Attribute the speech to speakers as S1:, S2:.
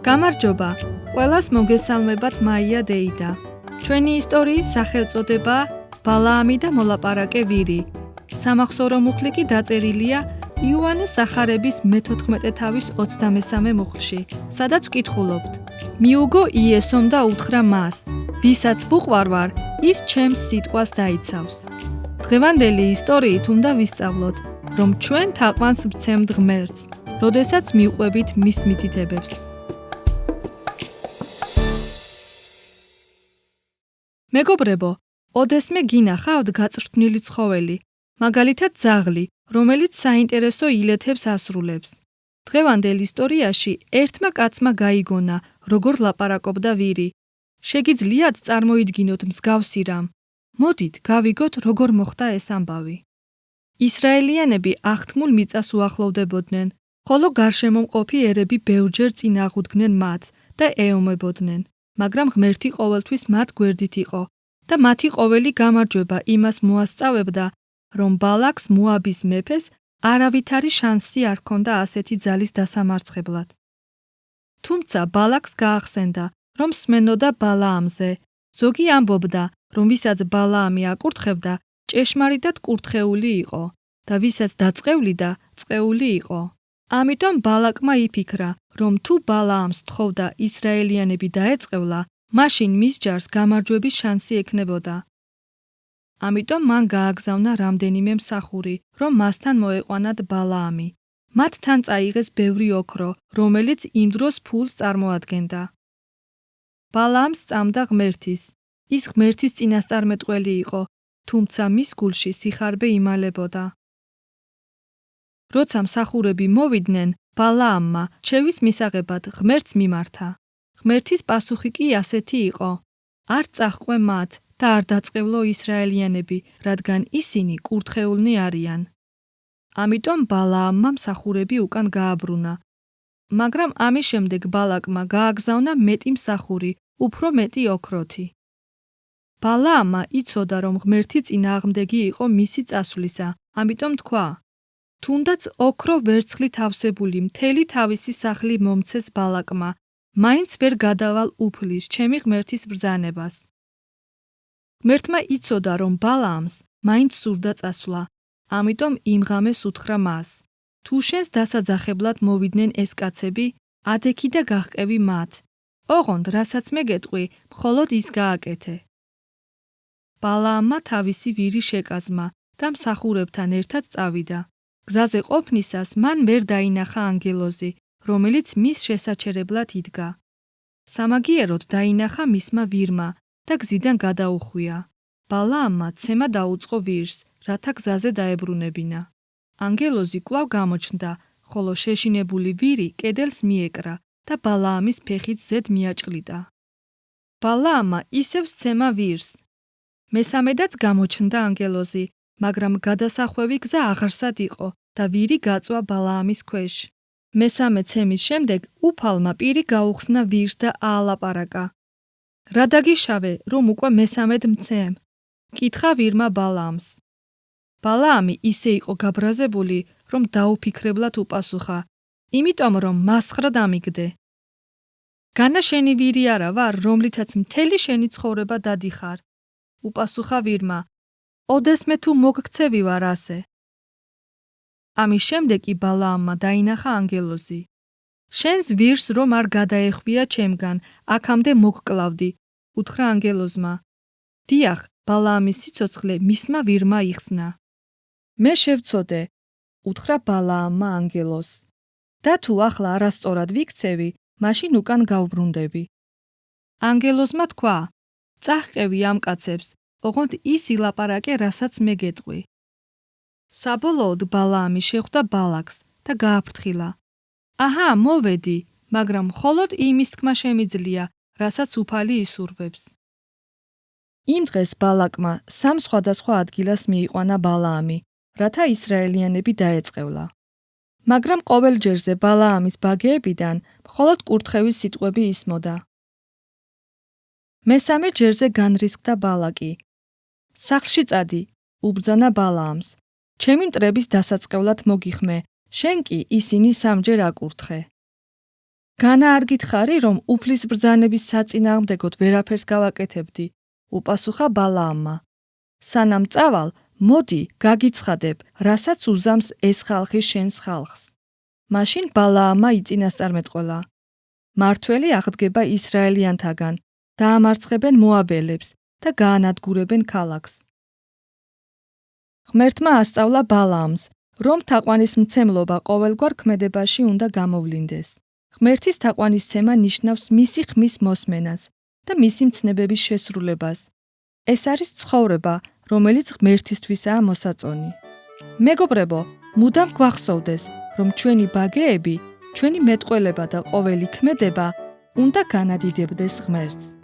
S1: გამარჯობა, ყველას მოგესალმებათ მაია დეიდა. ჩვენი ისტორიის სახელწოდება ბალაამი და მოლაპარაკე ვირი. სამახსოვრო მუხლი კი დაწერილია იოანე სახარების მე-14 თავის 23 მუხლში, სადაც ვკითხულობთ. მიუგო იესომ და უთხრა მას, ვისაც ვუყვარვარ, ის ჩემს სიტყვას დაიცავს. დღევანდელი ისტორიით უნდა ვისწავლოთ, რომ ჩვენ თაყვანს ვცემთ ღმერთს, როდესაც მივყვებით მის მითითებებს. მეგობრებო, ოდესმე გინახავთ გაწვრთნილი ცხოველი, მაგალითად ძაღლი, რომელიც საინტერესო ილეთებს ასრულებს. დღევანდელ ისტორიაში ერთმა კაცმა გაიგონა, როგორ ლაპარაკობდა ვირი. შეგიძლიათ წარმოიდგინოთ მსგავსი რამ. მოდით, გავიგოთ, როგორ მოხდა ეს ამბავი. ისრაელიანები აღთმულ მიწას უახლოვდებოდნენ, ხოლო გარშემო მყოფი ერები ბევრჯერ წინ აღუდგნენ მათს და ეომებოდნენ, მაგრამ ღმერთი ყოველთვის მათ გვერდით იყო და მათი ყოველი გამარჯვება იმას მოასწავებდა, რომ ბალაკს მოაბის მეფეს არავითარი შანსი არ ჰქონდა ასეთი ძალის დასამარცხებლად. თუმცა ბალაკს გაახსენდა, რომ სმენოდა ბალაამზე. ზოგი ამბობდა, რომ ვისაც ბალაამი აკურთხებდა, ჭეშმარიტად კურთხეული იყო და ვისაც დაწყევლიდა, წყეული იყო. ამიტომ ბალაკმა იფიქრა, რომ თუ ბალაამს თხოვდა ისრაელიანები დაეწყევლა, მაშინ მის ჯარს გამარჯვების შანსი ექნებოდა. ამიტომ მან გააგზავნა რამდენიმე მსახური, რომ მასთან მოეყვანათ ბალაამი. მათთან წაიღეს ბევრი ოქრო, რომელიც იმ დროს ფულს წარმოადგენდა. ბალაამს სწამდა ღმერთის. ის ღმერთის წინასწარმეტყველი იყო, თუმცა მის გულში სიხარბე იმალებოდა. როცა მსახურები მოვიდნენ, ბალაამმა რჩევის მისაღებად ღმერთს მიმართა. ღმერთის პასუხი კი ასეთი იყო: არ წაჰყვე მათ და არ დაწყევლო ისრაელიანები, რადგან ისინი კურთხეულნი არიან. ამიტომ ბალაამმა მსახურები უკან გააბრუნა. მაგრამ ამის შემდეგ ბალაკმა გააგზავნა მეტი მსახური, უფრო მეტი ოქროთი. ბალაამმა იცოდა, რომ ღმერთი წინააღმდეგი იყო მისი წასვლისა, ამიტომ თქვა: თუნდაც ოქრო ვერცხლით ავსებული მთელი თავისი სახლი მომცეს ბალაკმა, მაინც ვერ გადავალ უფლის ჩემი ღმერთის ბრძანებას. ღმერთმა იცოდა, რომ ბალაამს მაინც სურდა წასვლა, ამიტომ იმ ღამეს უთხრა მას: თუ შენს დასაძახებლად მოვიდნენ ეს კაცები, ადექი და გაჰყევი მათ. ოღონდ, რასაც მე გეტყვი, მხოლოდ ის გააკეთე. ბალაამმა თავისი ვირი შეკაზმა და მსახურებთან ერთად წავიდა. გზაზე ყოფნისას მან ვერ დაინახა ანგელოზი, რომელიც მის შესაჩერებლად იდგა. სამაგიეროდ დაინახა მისმა ვირმა და გზიდან გადაუხვია. ბალაამმა ცემა დაუწყო ვირს, რათა გზაზე დაებრუნებინა. ანგელოზი კვლავ გამოჩნდა, ხოლო შეშინებული ვირი კედელს მიეკრა და ბალაამის ფეხით ზედ მიაჭყლიტა. ბალაამმა ისევ სცემა ვირს. მესამედაც გამოჩნდა ანგელოზი, მაგრამ გადასახვევი გზა აღარსად იყო და ვირი გაწვა ბალაამის ქვეშ. მესამე ცემის შემდეგ უფალმა პირი გაუხსნა ვირს და აალაპარაკა. რა დაგიშავე, რომ უკვე მესამედ მცემ? კითხა ვირმა ბალაამს. ბალაამი ისე იყო გაბრაზებული, რომ დაუფიქრებლად უპასუხა, იმიტომ რომ მასხრად ამიგდე. განა შენი ვირი არა ვარ, რომლითაც მთელი შენი ცხოვრება დადიხარ? უპასუხა ვირმა, ოდესმე თუ მოგქცევი ვარ ასე. ამის შემდეგ კი ბალაამმა დაინახა ანგელოზი. შენს ვირს რომ არ გადაეხვია ჩემგან, აქამდე მოგკლავდი, უთხრა ანგელოზმა. დიახ, ბალაამის სიცოცხლე მისმა ვირმა იხსნა. მე შევწოდე, უთხრა ბალაამმა ანგელოზს. და თუ ახლა არასწორად ვიქცევი, მაშინ უკან გავბრუნდები. ანგელოზმა თქვა: წაჰყევი ამ კაცებს, ოღონდ ის ილაპარაკე, რასაც მე გეტყვი. საბოლოოდ ბალაამი შეხვდა ბალაკს და გააფრთხილა. აჰა, მოვედი, მაგრამ მხოლოდ იმის თქმა შემიძლია, რასაც უფალი ისურვებს. იმ დღეს ბალაკმა სამ სხვადასხვა ადგილას მიიყვანა ბალაამი, რათა ისრაელიანები დაეწყევლა. მაგრამ ყოველ ჯერზე ბალაამის ბაგეებიდან მხოლოდ კურთხევის სიტყვები ისმოდა. მესამე ჯერზე განრისხდა ბალაკი. სახლში წადი, უბრძანა ბალაამს. ჩემი მტრების დასაწყევლად მოგიხმე, შენ კი ისინი სამჯერ აკურთხე. განა არ გითხარი, რომ უფლის ბრძანების საწინააღმდეგოდ ვერაფერს გავაკეთებდი, უპასუხა ბალაამმა. სანამ წავალ, მოდი, გაგიცხადებ, რასაც უზამს ეს ხალხი შენს ხალხს. მაშინ ბალაამმა იწინასწარმეტყველა. მართველი აღდგება ისრაელიანთაგან, დაამარცხებენ მოაბელებს და გაანადგურებენ ქალაქს. ღმერთმა ასწავლა ბალაამს, რომ თაყვანისმცემლობა ყოველგვარ ქმედებაში უნდა გამოვლინდეს. ღმერთის თაყვანისცემა ნიშნავს მისი ხმის მოსმენას და მისი მცნებების შესრულებას. ეს არის ცხოვრება, რომელიც ღმერთისთვისაა მოსაწონი. მეგობრებო, მუდამ გვახსოვდეს, რომ ჩვენი ბაგეები, ჩვენი მეტყველება და ყოველი ქმედება უნდა განადიდებდეს ღმერთს.